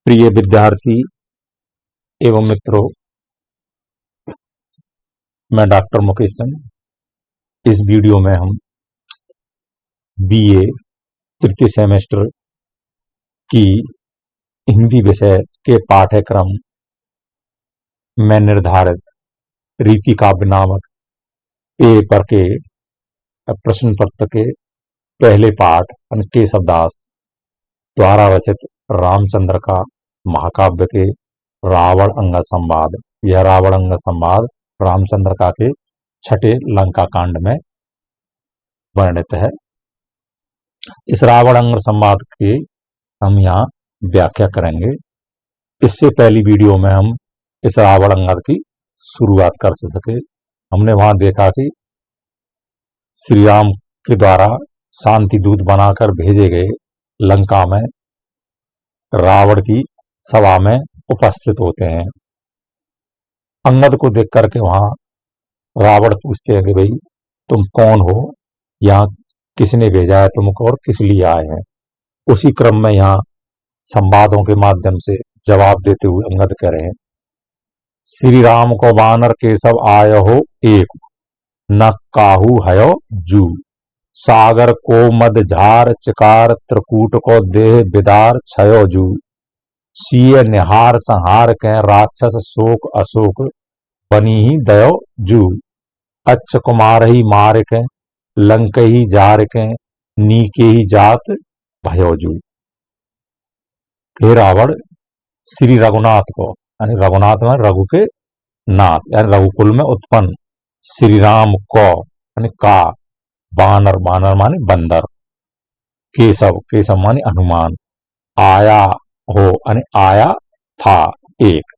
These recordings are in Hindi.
प्रिय विद्यार्थी एवं मित्रों, मैं डॉक्टर मुकेश चंद। इस वीडियो में हम बीए तृतीय सेमेस्टर की हिंदी विषय के पाठ्यक्रम में निर्धारित रीति काव्य नामक पेपर के प्रश्न पत्र के पहले पाठ केशवदास द्वारा रचित रामचंद्र का महाकाव्य के रावण अंगद संवाद, यह रावण अंगद संवाद रामचंद्र का के छठे लंका कांड में वर्णित है। इस रावण अंगद संवाद की हम यहाँ व्याख्या करेंगे। इससे पहली वीडियो में हम इस रावण अंगद की शुरुआत कर सके। हमने वहां देखा कि श्री राम के द्वारा शांति दूत बनाकर भेजे गए लंका में रावण की सभा में उपस्थित होते हैं। अंगद को देख करके वहां रावण पूछते हैं कि भाई तुम कौन हो, यहाँ किसने भेजा है तुमको और किस लिए आए हैं। उसी क्रम में यहाँ संवादों के माध्यम से जवाब देते हुए अंगद कह रहे हैं, श्री राम को बानर केशव आय हो एक, न काहू हयो जू, सागर को मद झार चिकार, त्रिकूट को देह बिदार छयो जू, सीय निहार संहार के राक्षस शोक अशोक, बनी ही दयो जू, अच्छ कुमार ही मार के लंक ही जार के, नीके ही जात भयो जू। हे रावण श्री रघुनाथ को, यानी रघुनाथ में रघु के नाथ, यानी रघुकुल में उत्पन्न श्री राम को यानी का, बानर, बानर माने बंदर, केशव, केशव माने हनुमान, आया हो यानी आया था एक,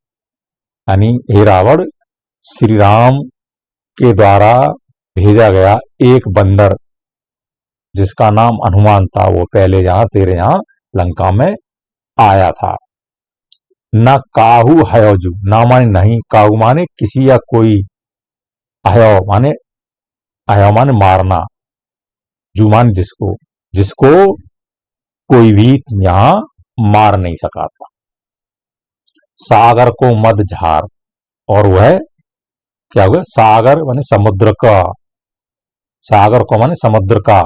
यानी हे रावण श्री राम के द्वारा भेजा गया एक बंदर जिसका नाम हनुमान था, वो पहले यहां तेरे यहां लंका में आया था। न काहू हयोजू, ना माने नहीं, काहू माने किसी या कोई, अयो माने मारना, जू माने जिसको, जिसको कोई भी यहां मार नहीं सका था। सागर को मद झार, और वह क्या हुआ, सागर माने समुद्र का, सागर को माने समुद्र का,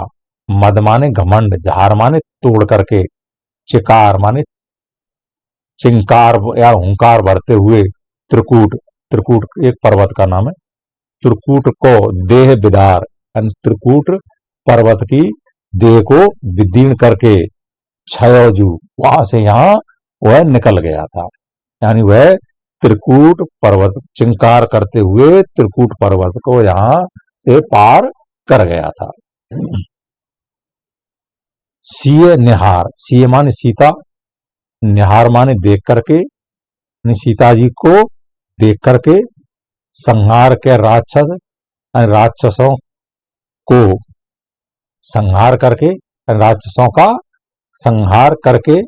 मद माने घमंड, झार माने तोड़ करके, चिकार माने चिंकार या हुंकार भरते हुए, त्रिकूट, त्रिकूट एक पर्वत का नाम है, त्रिकूट को देह विदार, त्रिकूट पर्वत की देह को विदीर्ण करके, छयोजू वहां से यहां वह निकल गया था, यानी वह त्रिकूट पर्वत चिंकार करते हुए त्रिकूट पर्वत को यहां से पार कर गया था। सीय निहार, सीय माने सीता, निहार माने देख करके, सीता जी को देख करके, संहार के राक्षस, राक्षसों को संहार करके, राक्षसों का संहार करके,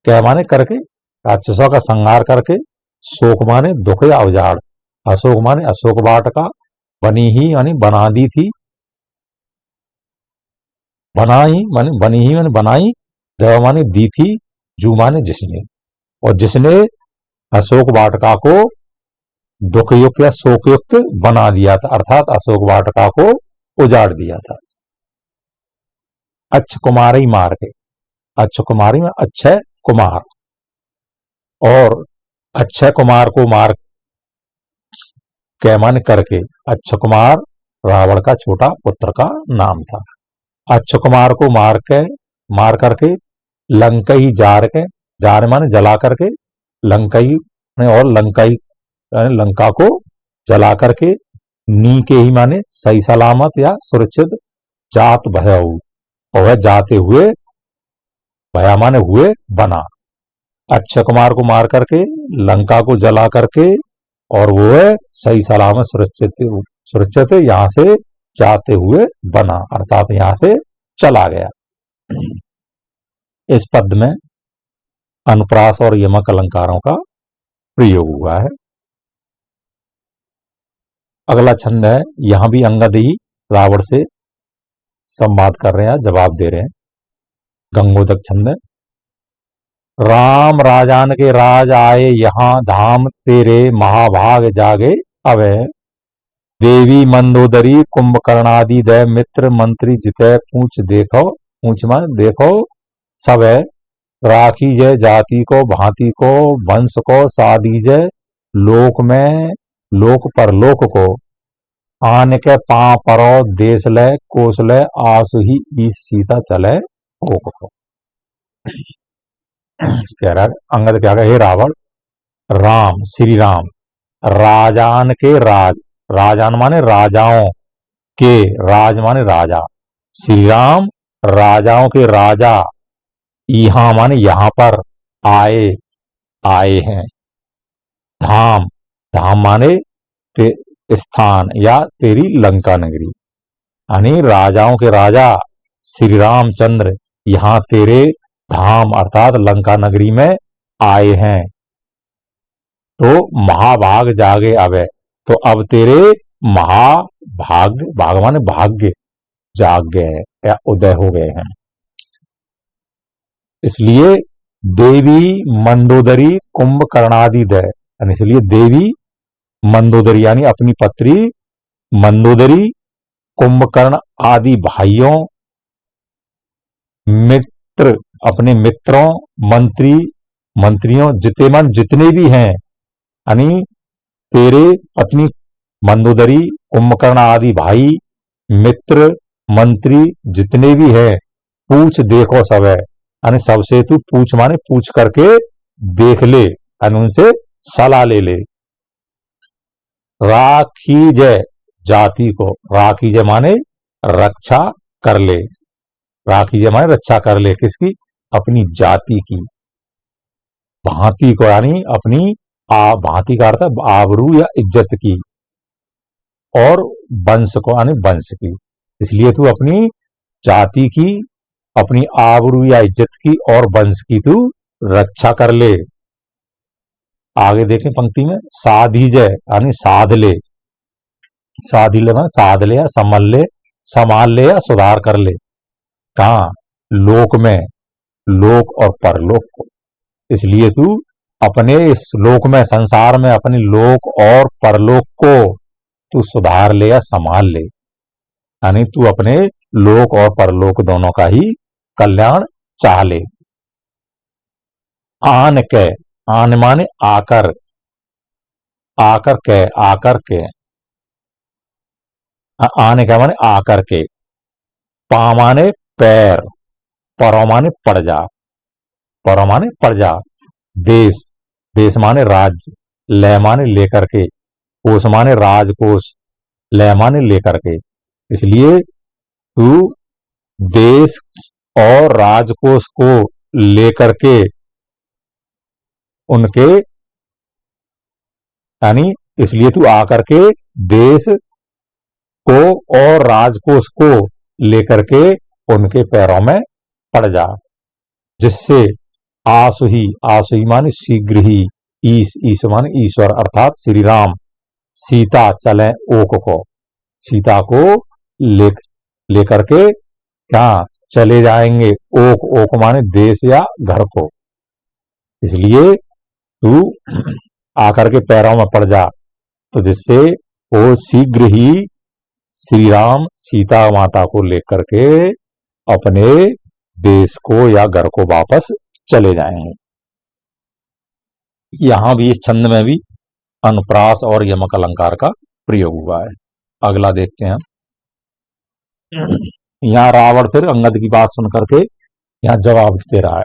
क्या माने करके, राक्षसों का संहार करके, शोक माने दुख या उजाड़, अशोक माने अशोक वाटिका, बनी ही यानी बना दी थी, बनाई माने बनी ही माने बनाई, दया माने दी थी, जू माने जिसने, और जिसने अशोक वाटिका को दुखयुक्त या शोकयुक्त बना दिया था, अर्थात अशोक वाटिका को उजाड़ दिया था। अच्छ कुमारी मार के, अच्छ कुमारी में अक्षय कुमार, और अक्षय कुमार को मार के माने करके, अक्षय कुमार रावण का छोटा पुत्र का नाम था। अक्षय कुमार को मार करके, लंकई जार के, जार माने जला करके, लंकई और लंकई लंका को जला करके, नीके ही माने सही सलामत या सुरक्षित, जात भयऊ, और वह जाते हुए, भया माने हुए बना, अक्षय कुमार को मार करके, लंका को जला करके, और वो सही सलामत सुरक्षित यहां से जाते हुए बना, अर्थात यहां से चला गया। इस पद में अनुप्रास और यमक अलंकारों का प्रयोग हुआ है। अगला छंद है, यहां भी अंगद ही रावण से संवाद कर रहे हैं, जवाब दे रहे हैं। गंगोदक छंद है। राम राजान के राज आए यहाँ, धाम तेरे महाभाग जागे अवे। देवी मंदोदरी कुंभकर्णादि दय, मित्र मंत्री जितय पूछ देखो। पूछ मान देखो सब है। राखी जय जाति को भांति को, वंश को साधी जय लोक में, लोक परलोक को। आन के पा परो देश लय, कोस लय आसु ही ईस सीता चले ओक को। कह रहा है अंगद क्या कहे, हे रावण, राम श्री राम राजान के राज, राजान माने राजाओं के, राज माने राजा, श्री राम राजाओं के राजा, यहां माने यहां पर आए, आए हैं। धाम, धाम माने स्थान या तेरी लंका नगरी, यानी राजाओं के राजा श्री रामचंद्र यहां तेरे धाम अर्थात लंका नगरी में आए हैं। तो महाभाग जागे अवे, तो अब तेरे महाभाग, भाग माने भाग्य, जाग गए या उदय हो गए हैं। इसलिए देवी मंदोदरी कुंभकर्णादि दय, इसलिए देवी मंदोदरी यानी अपनी पत्री मंदोदरी, कुंभकर्ण आदि भाइयों, मित्र अपने मित्रों, मंत्री मंत्रियों, जितने भी हैं, यानी तेरे पत्नी मंदोदरी, कुंभकर्ण आदि भाई, मित्र, मंत्री जितने भी हैं, पूछ देखो सब है, यानी सबसे तू पूछ माने पूछ करके देख ले, यानी उनसे सलाह ले ले। राखी जय जाति को, राखी जय माने रक्षा कर ले, राखी जय माने रक्षा कर ले, किसकी, अपनी जाति की। भांति को यानी अपनी भांति का अर्थ है आबरू या इज्जत की, और वंश को यानी वंश की। इसलिए तू अपनी जाति की, अपनी आबरू या इज्जत की और वंश की तू रक्षा कर ले। आगे देखें पंक्ति में, साधी जय यानी साध ले, साधी ले साध ले या संभल ले, संभाल ले या सुधार कर ले। कहा, लोक में, लोक और परलोक को। इसलिए तू अपने इस लोक में, संसार में अपने लोक और परलोक को तू सुधार ले या संभाल ले, यानी तू अपने लोक और परलोक दोनों का ही कल्याण चाह ले। आन के, आन माने आकर, आकर के, आकर के, आने के माने आकर के। पा माने पैर, परो माने पड़ जा, परो माने पड़ जा। देश, देश माने राज्य, लय माने लेकर के, कोश माने राजकोष, लय माने लेकर के। इसलिए तू देश और राजकोष को लेकर के उनके, यानी इसलिए तू आकर के देश को और राजकोष को लेकर के उनके पैरों में पड़ जा, जिससे आसु ही, आसु ही माने शीघ्र ही, ईश माने ईश्वर अर्थात श्री राम, सीता चले ओक को, सीता को लेकर के क्या चले जाएंगे, ओक, ओक माने देश या घर को। इसलिए तू आकर के पैरों में पड़ जा, तो जिससे वो शीघ्र ही श्री राम सीता माता को लेकर के अपने देश को या घर को वापस चले जाएंगे। यहां भी इस छंद में भी अनुप्रास और यमक अलंकार का प्रयोग हुआ है। अगला देखते हैं। यहां रावण फिर अंगद की बात सुन करके यहां जवाब दे रहा है।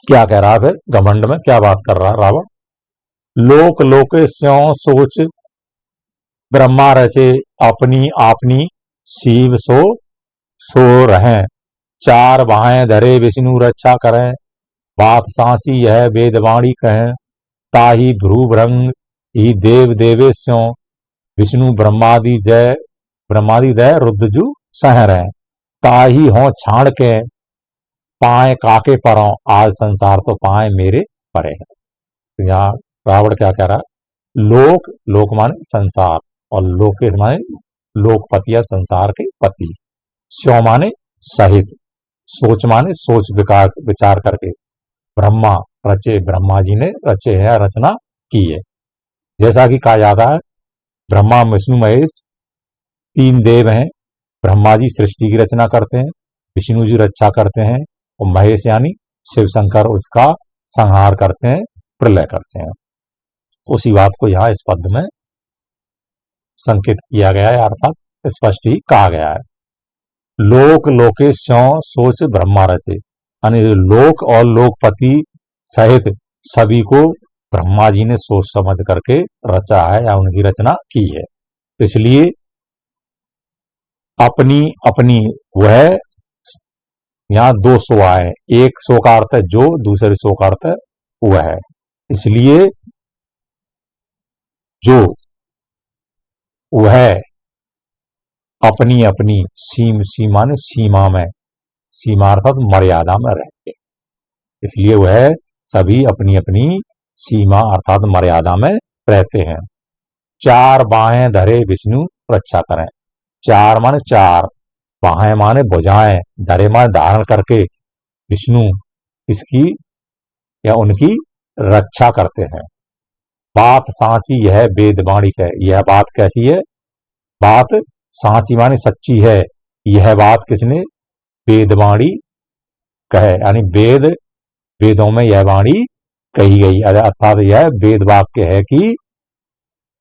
क्या कह रहा है फिर, घमंड में क्या बात कर रहा है रावण। लोक लोके स्यों सोच, ब्रह्मा रचे अपनी आपनी, शिव सो सो रहें, चार बाहें धरे विष्णु रक्षा करें, बात साची यह वेदवाणी कहें, ताही भ्रूभृंग ही देव देवेश्यों, विष्णु ब्रह्मादि जय, ब्रह्मादि दय रुद्रजु सह रहे, ताही हों छाड़ के पाए काके परों, आज संसार तो पाए मेरे परे है। तो यहाँ रावण क्या कह रहा है, लोक, लोक माने संसार, और लोकेश माने लोकपति या संसार के पति, स्यो माने सहित, सोच माने सोच विचार करके, ब्रह्मा रचे, ब्रह्मा जी ने रचे है, रचना की है। जैसा कि कहा जाता है ब्रह्मा विष्णु महेश तीन देव हैं। ब्रह्मा जी सृष्टि की रचना करते हैं, विष्णु जी रक्षा करते हैं और महेश यानी शिव शंकर उसका संहार करते हैं, प्रलय करते हैं। उसी बात को यहाँ इस पद में संकेत किया गया है, अर्थात स्पष्ट ही कहा गया है। लोक लोकेश स्यों सोच ब्रह्मा रचे, यानी लोक और लोकपति सहित सभी को ब्रह्मा जी ने सोच समझ करके रचा है या उनकी रचना की है। इसलिए अपनी अपनी वह, यहाँ दो सो आए, एक सो का अर्थ है जो, दूसरे सो का अर्थ है वह है। इसलिए जो वह अपनी अपनी सीमा ने सीमा में, सीमा अर्थात मर्यादा में रहते, इसलिए वह सभी अपनी अपनी सीमा अर्थात मर्यादा में रहते हैं। चार बाहें धरे विष्णु रक्षा करें। चार माने चार, बाहें माने भुजाएं, धरे माने धारण करके विष्णु इसकी या उनकी रक्षा करते हैं। बात सांची यह वेदवाणी है। यह बात कैसी है? बात सांची माने सच्ची है। यह बात किसने? वेदवाणी कहे, यानी वेद, वेदों में यह वाणी कही गई, अर्थात यह वेद वाक्य है कि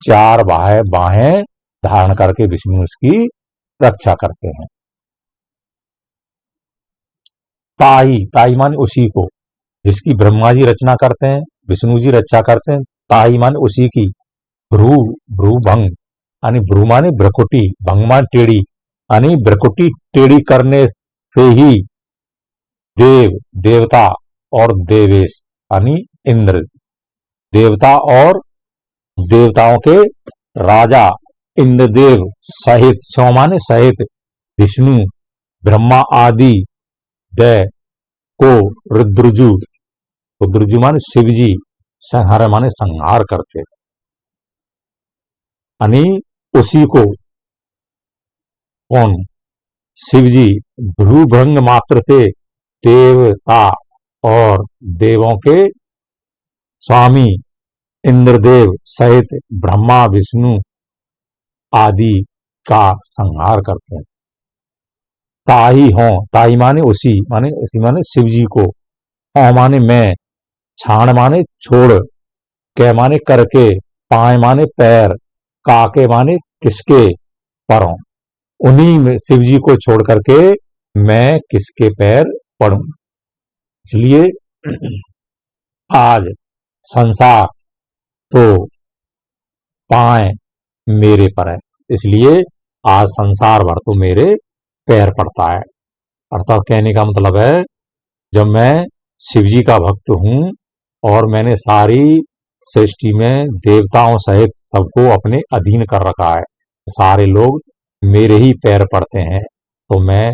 चार बाहें धारण करके विष्णु उसकी रक्षा करते हैं। ताई, ताई माने उसी को, जिसकी ब्रह्मा जी रचना करते हैं, विष्णु जी रक्षा करते हैं। ताई माने उसी की। भ्रू, भ्रू भंग, यानी भ्रू माने भ्रकुटी, भंग माने टेढ़ी, यानी भ्रकुटी टेढ़ी करने से ही देव, देवता और देवेश यानी इंद्र, देवता और देवताओं के राजा इंद्रदेव सहित, सौ माने सहित, विष्णु ब्रह्मा आदि दै को रुद्रजु, रुद्रजु माने शिवजी, संहार माने संहार करते, यानी उसी को कौन? शिवजी भ्रूभंग मात्र से देवता और देवों के स्वामी इंद्रदेव सहित ब्रह्मा विष्णु आदि का संहार करते हैं। ताही हों, ताही माने उसी, माने शिव जी को। औ माने मैं, छाण माने छोड़, कै माने करके, पाए माने पैर, काके माने किसके परों, उन्हीं में शिव जी को छोड़ करके मैं किसके पैर पड़ूं। इसलिए आज संसार तो पाए मेरे पर है, इसलिए आज संसार भर तो मेरे पैर पड़ता है। अर्थात कहने का मतलब है जब मैं शिवजी का भक्त हूं और मैंने सारी सृष्टि में देवताओं सहित सबको अपने अधीन कर रखा है, सारे लोग मेरे ही पैर पड़ते हैं, तो मैं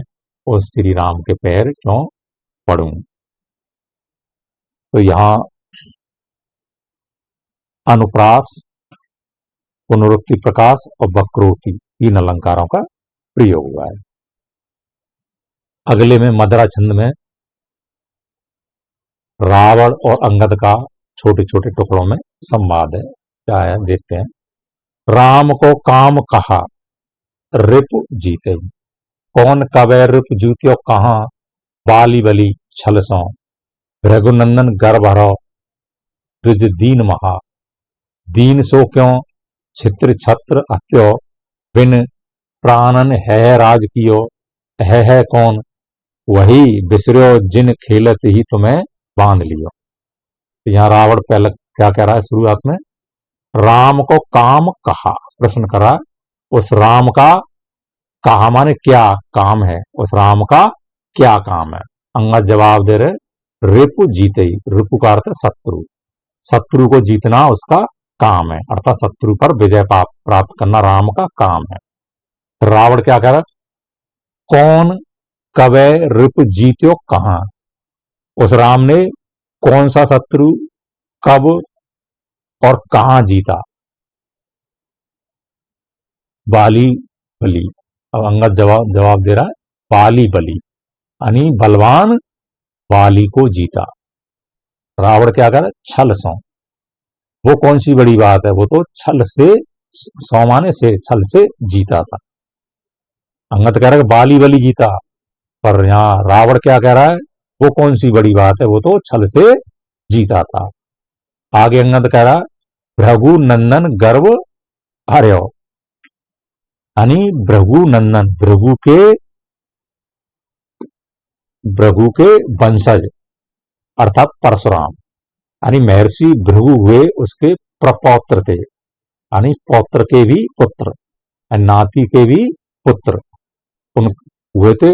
उस श्री राम के पैर क्यों पड़ूं। तो यहां अनुप्रास, पुनरुक्ति प्रकाश और वक्रोक्ति तीन अलंकारों का प्रयोग हुआ है। अगले में मदरा छंद में रावण और अंगद का छोटे छोटे टुकड़ों में संवाद है। क्या है देखते हैं। राम को काम कहा रिप जीते, कौन कबै रिप जूत्यो कहाँ, बाली बली छल सो, रघुनंदन गर्भ हरो द्विज दीन महा, दीन सो क्यों छित्र छत्र हत्यो, बिन प्राणन है राज कियो, है कौन वही बिसरो जिन खेलत ही तुम्हें बांध लियो। यहां रावण पहले क्या कह रहा है? शुरुआत में राम को काम कहा, प्रश्न करा, उस राम का कहा माने क्या काम है, उस राम का क्या काम है। अंगद जवाब दे रहे रिपु जीते ही, रिपु का अर्थ शत्रु, शत्रु को जीतना उसका काम है, अर्थात शत्रु पर विजय प्राप्त करना राम का काम है। रावण क्या कह रहा? कौन कबै रिप जीत्यो कहां, उस राम ने कौन सा शत्रु कब और कहां जीता। बाली बली, अब अंगद जवाब दे रहा है बाली बली, यानी बलवान बाली को जीता। रावण क्या करे, छल सो। वो कौन सी बड़ी बात है, वो तो छल से, सौ माने से, छल से जीता था। अंगद कह रहा है बाली बली जीता, पर यहाँ रावण क्या कह रहा है, वो कौन सी बड़ी बात है, वो तो छल से जीता था। आगे अंगद कह रहा है भृगु नंदन गर्व हर्यो, यानी भृगु नंदन, भृगु के वंशज अर्थात परशुराम, यानी महर्षि भृगु हुए उसके प्रपौत्र थे, यानी पौत्र के भी पुत्र, नाती के भी पुत्र उन हुए थे,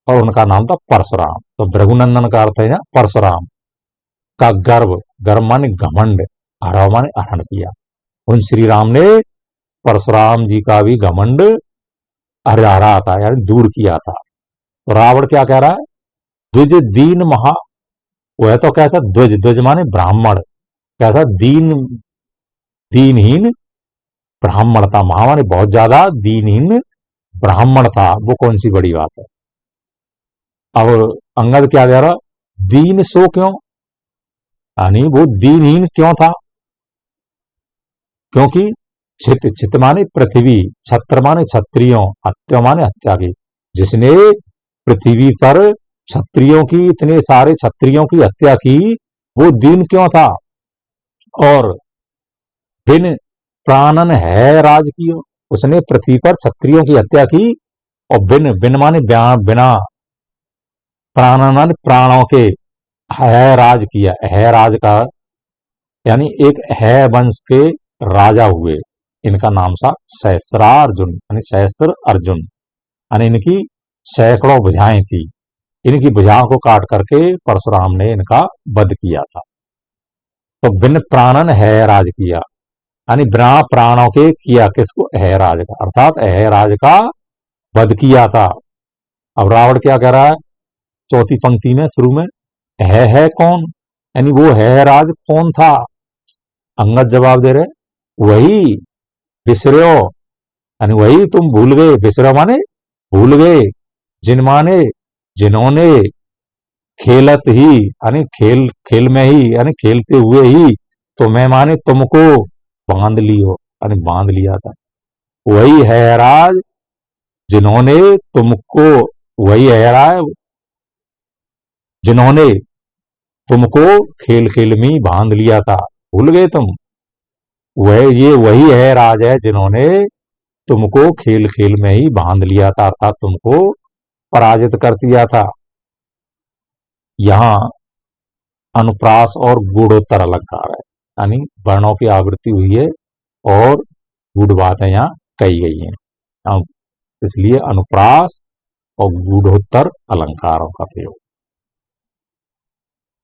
और उनका नाम था परशुराम। तो भृगुनंदन का अर्थ है यहाँ परशुराम का गर्व, गर्व माने घमंड, हरा माने हरण किया। उन श्री राम ने परशुराम जी का भी घमंड हरा था, यानी दूर किया था। तो रावण क्या कह रहा है, द्विज दीन महा, वह तो कैसा द्विज, द्विज माने ब्राह्मण, कैसा दीन, दीनहीन ब्राह्मण था, महा माने बहुत ज्यादा दीनहीन ब्राह्मण था, वो कौन सी बड़ी बात है। अब अंगद क्या कह रहा, दीन सो क्यों, यानी वो दीनहीन क्यों था, क्योंकि छित, छित माने पृथ्वी, छत्र माने क्षत्रियों, हत्या माने हत्या की, जिसने पृथ्वी पर क्षत्रियों की, इतने सारे क्षत्रियों की हत्या की, वो दीन क्यों था। और बिन प्राणन है राज कियो, उसने पृथ्वी पर क्षत्रियों की हत्या की, और बिन, बिन माने बिना, प्राणन माने प्राणों के, है राज किया, है राज का, यानी एक है वंश के राजा हुए। इनका नाम था सहस्रार्जुन, यानी सहस्र अर्जुन, यानी इनकी सैकड़ों भुजाएं थी, इनकी भुजाओं को काट करके परशुराम ने इनका वध किया था। तो बिन प्राणन है राज किया, यानी बिना प्राणों के किया किसको, है राज का, अर्थात है राज का वध किया था। अब रावण क्या कह रहा है चौथी पंक्ति में शुरू में, है कौन, यानी वो है राज कौन था। अंगद जवाब दे रहे वही बिसरो, यानी वही तुम भूल गए, बिसरो माने भूल गए, जिन माने जिन्होंने खेलत ही, यानी खेल, खेल में ही, यानी खेलते हुए ही, तो मैं माने तुमको बांध लियो, यानी बांध लिया था। वही है राज जिन्होंने तुमको, वही है राज जिन्होंने तुमको खेल खेल में बांध लिया था, भूल गए तुम, वह ये वही है राज है जिन्होंने तुमको खेल खेल में ही बांध लिया था, अर्थात तुमको पराजित कर दिया था। यहां अनुप्रास और गूढ़ोत्तर अलंकार है, यानी वर्णों की आवृत्ति हुई है और गूढ़ बातें यहां कही गई हैं, इसलिए अनुप्रास और गूढ़ोत्तर अलंकारों का प्रयोग।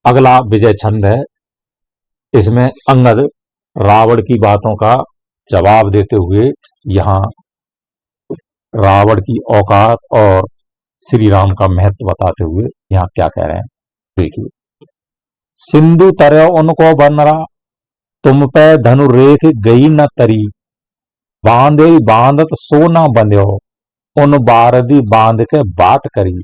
अगला विजय छंद है, इसमें अंगद रावण की बातों का जवाब देते हुए यहां रावण की औकात और श्री राम का महत्व बताते हुए यहां क्या कह रहे हैं देखिए। सिंधु तरय उनको बनरा, तुम पे धनु रेख गई न तरी, बांधे बांधत सो न बंध्यो, उन बारदी बांध के बात करी,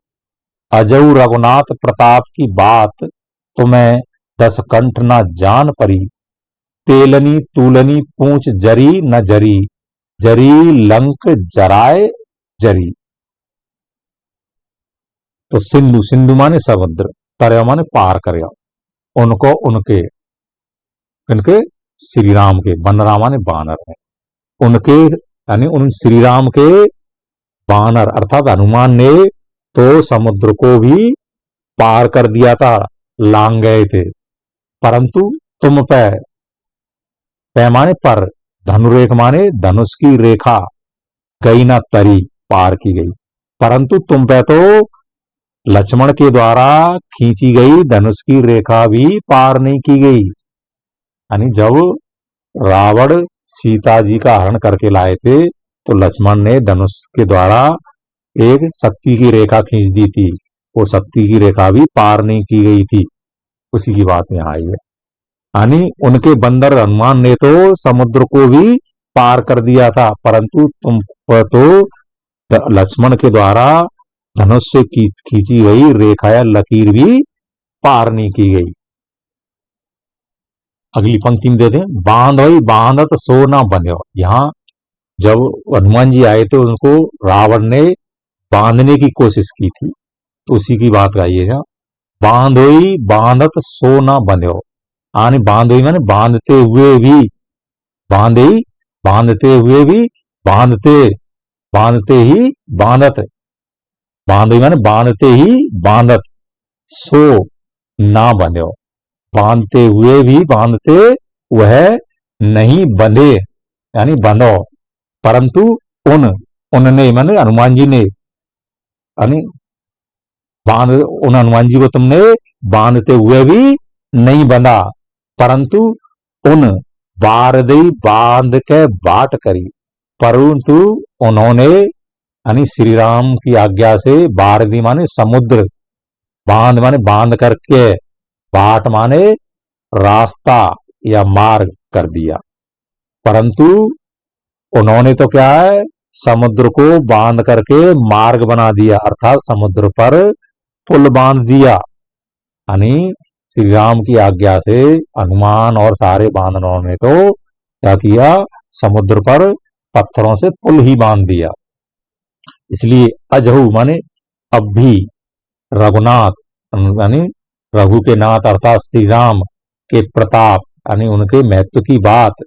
अजऊ रघुनाथ प्रताप की बात, तुम्हें दस कंठ न जान परी, तेलनी तूलनी पूंछ जरी न जरी, जरी लंक जराए जरी। तो सिंधु, सिंधु माने समुद्र, तरय माने पार कर, उनको उनके, इनके श्री राम के, बनरा माने बानर है, उनके यानी उन श्री राम के बानर अर्थात हनुमान ने तो समुद्र को भी पार कर दिया था, लांग गए थे, परंतु तुम पे, पैमाने पर, धनुरेख माने धनुष की रेखा, गई ना तरी, पार की गई, परंतु तुम पे तो लक्ष्मण के द्वारा खींची गई धनुष की रेखा भी पार नहीं की गई। यानी जब रावण सीता जी का हरण करके लाए थे तो लक्ष्मण ने धनुष के द्वारा एक शक्ति की रेखा खींच दी थी, वो शक्ति की रेखा भी पार नहीं की गई थी, उसी की बात यहाँ आई है। यानी उनके बंदर हनुमान ने तो समुद्र को भी पार कर दिया था, परंतु तुम तो लक्ष्मण के द्वारा धनुष से खींची गई रेखा या लकीर भी पार नहीं की गई। अगली पंक्ति में देते हैं, बांधोई बांधत सो ना बंध्यो। यहां जब हनुमान जी आए थे उनको रावण ने बांधने की कोशिश की थी, तो उसी की बात गाइएगा। बांधोई बांधत सो ना बंध्यो, आने बांधोई माने बांधते हुए भी, बांधे बांधते हुए भी, बांधते बांधते ही बांधत, बांधोई माने बांधते ही बांधत, सो ना बंध्यो, बांधते हुए भी बांधते वह नहीं बंधे, यानी बंधो, परंतु उनने माने हनुमान जी ने, यानी उन हनुमान जी को तुमने बांधते हुए भी नहीं बंधा, परंतु उन बारदई बांध के बाट करी, परंतु उन्होंने यानी श्री राम की आज्ञा से, बारदी माने समुद्र, बांध माने बांध करके, बाट माने रास्ता या मार्ग कर दिया, परंतु उन्होंने तो क्या है, समुद्र को बांध करके मार्ग बना दिया, अर्थात समुद्र पर पुल बांध दिया। यानी श्री राम की आज्ञा से हनुमान और सारे बांधवों ने तो क्या किया, समुद्र पर पत्थरों से पुल ही बांध दिया। इसलिए अजहू माने अब भी, रघुनाथ यानी रघु के नाथ अर्थात श्री राम के प्रताप यानी उनके महत्व की बात,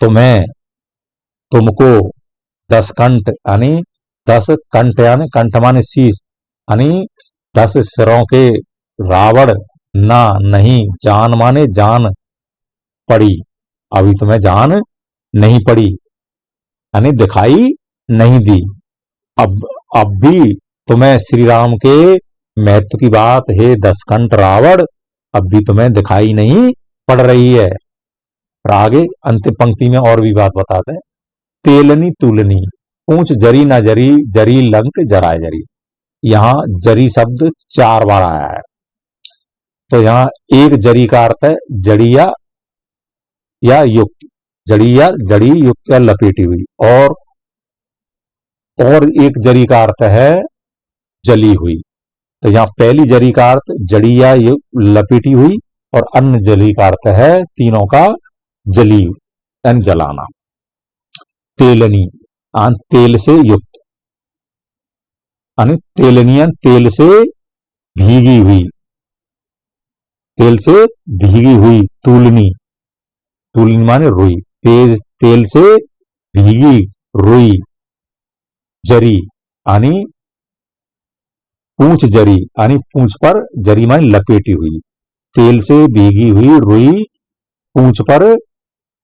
तुम्हें तुमको 10 कंठ यानी 10 कंठ, यानी कंठ माने शीश, यानी 10 सिरों के रावण ना नहीं, जान माने जान पड़ी, अभी तुम्हें जान नहीं पड़ी, यानी दिखाई नहीं दी। अब भी तुम्हें श्री राम के महत्व की बात, हे 10 कंठ रावण, अब भी तुम्हें दिखाई नहीं पड़ रही है। और आगे अंतिम पंक्ति में और भी बात बताते हैं, तेलनी तुलनी, पूंछ जरी ना जरी, जरी लंक जराय जरी। यहां जरी शब्द 4 बार आया है, तो यहां एक जरी का अर्थ है जड़िया या युक्त, जड़िया जड़ी युक्त या लपेटी हुई, और एक जरी का अर्थ है जली हुई। तो यहां पहली जरी का अर्थ जड़िया लपेटी हुई, और अन्य जली का अर्थ है तीनों का जली यानी जलाना। तेलनी तेल से युक्त, यानी तेलनिया तेल से भीगी हुई, तेल से भीगी हुई, तुलनी, तुलनी माने रुई, तेल से भीगी रुई, जरी यानी पूंछ जरी, यानी पूंछ पर जरी माने लपेटी हुई, तेल से भीगी हुई रुई पूंछ पर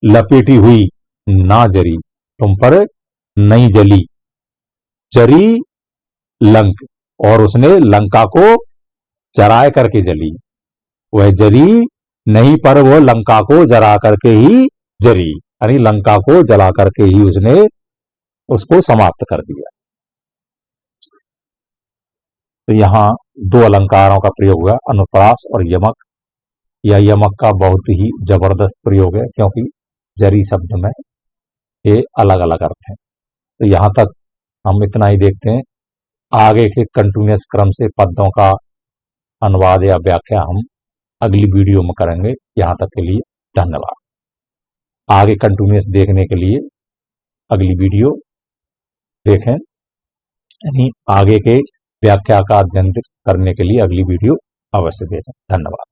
लपेटी हुई, ना जरी तुम पर नहीं जली, जरी लंक, और उसने लंका को जराए करके जली, वह जरी नहीं पर वो लंका को जरा करके ही जरी, यानी लंका को जला करके ही उसने उसको समाप्त कर दिया। तो यहां 2 अलंकारों का प्रयोग हुआ, अनुप्रास और यमक। यह यमक का बहुत ही जबरदस्त प्रयोग है, क्योंकि जरी शब्द में ये अलग अलग अर्थ हैं। तो यहां तक हम इतना ही देखते हैं, आगे के कंटिन्यूअस क्रम से पदों का अनुवाद या व्याख्या हम अगली वीडियो में करेंगे। यहां तक के लिए धन्यवाद। आगे कंटिन्यूअस देखने के लिए अगली वीडियो देखें, यानी आगे के व्याख्या का अध्ययन करने के लिए अगली वीडियो अवश्य देखें। धन्यवाद।